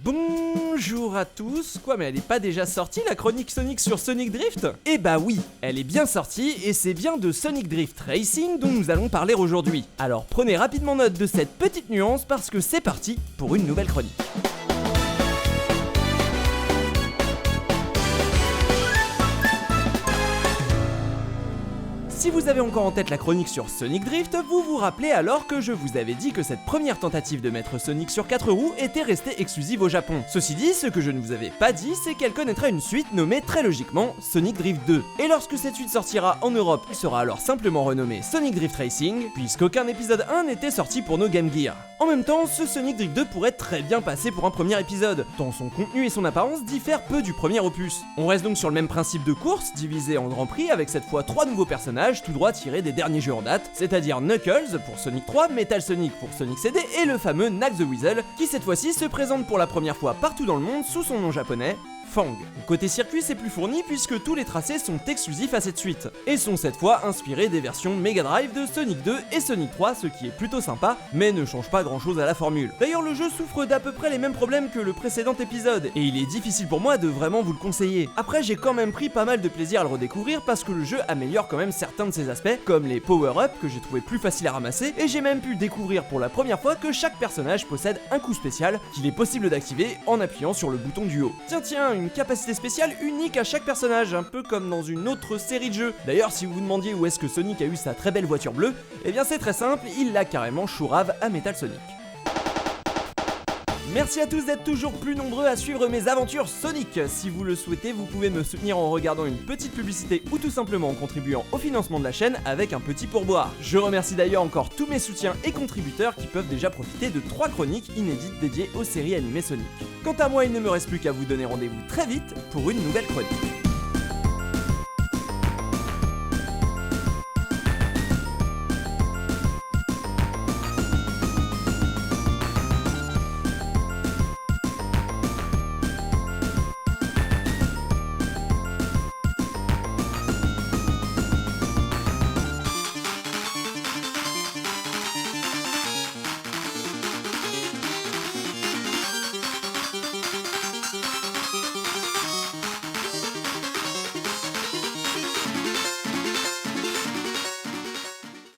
Bonjour à tous. Quoi, mais elle est pas déjà sortie la chronique Sonic sur Sonic Drift? Eh bah oui, elle est bien sortie et c'est bien de Sonic Drift Racing dont nous allons parler aujourd'hui. Alors prenez rapidement note de cette petite nuance parce que c'est parti pour une nouvelle chronique. Si vous avez encore en tête la chronique sur Sonic Drift, vous vous rappelez alors que je vous avais dit que cette première tentative de mettre Sonic sur 4 roues était restée exclusive au Japon. Ceci dit, ce que je ne vous avais pas dit, c'est qu'elle connaîtra une suite nommée très logiquement Sonic Drift 2. Et lorsque cette suite sortira en Europe, elle sera alors simplement renommée Sonic Drift Racing, puisqu'aucun épisode 1 n'était sorti pour nos Game Gear. En même temps, ce Sonic Drift 2 pourrait très bien passer pour un premier épisode, tant son contenu et son apparence diffèrent peu du premier opus. On reste donc sur le même principe de course, divisé en Grand Prix avec cette fois 3 nouveaux personnages tout droit tirés des derniers jeux en date, c'est-à-dire Knuckles pour Sonic 3, Metal Sonic pour Sonic CD et le fameux Knack the Weasel, qui cette fois-ci se présente pour la première fois partout dans le monde sous son nom japonais, Fang. Côté circuit, c'est plus fourni puisque tous les tracés sont exclusifs à cette suite, et sont cette fois inspirés des versions Mega Drive de Sonic 2 et Sonic 3, ce qui est plutôt sympa, mais ne change pas grand chose à la formule. D'ailleurs, le jeu souffre d'à peu près les mêmes problèmes que le précédent épisode, et il est difficile pour moi de vraiment vous le conseiller. Après, j'ai quand même pris pas mal de plaisir à le redécouvrir parce que le jeu améliore quand même certains de ses aspects, comme les power-up que j'ai trouvé plus faciles à ramasser, et j'ai même pu découvrir pour la première fois que chaque personnage possède un coup spécial qu'il est possible d'activer en appuyant sur le bouton du haut. Tiens, une capacité spéciale unique à chaque personnage, un peu comme dans une autre série de jeux. D'ailleurs, si vous vous demandiez où est-ce que Sonic a eu sa très belle voiture bleue, eh bien c'est très simple, il l'a carrément chourave à Metal Sonic. Merci à tous d'être toujours plus nombreux à suivre mes aventures Sonic. Si vous le souhaitez, vous pouvez me soutenir en regardant une petite publicité ou tout simplement en contribuant au financement de la chaîne avec un petit pourboire. Je remercie d'ailleurs encore tous mes soutiens et contributeurs qui peuvent déjà profiter de 3 chroniques inédites dédiées aux séries animées Sonic. Quant à moi, il ne me reste plus qu'à vous donner rendez-vous très vite pour une nouvelle chronique.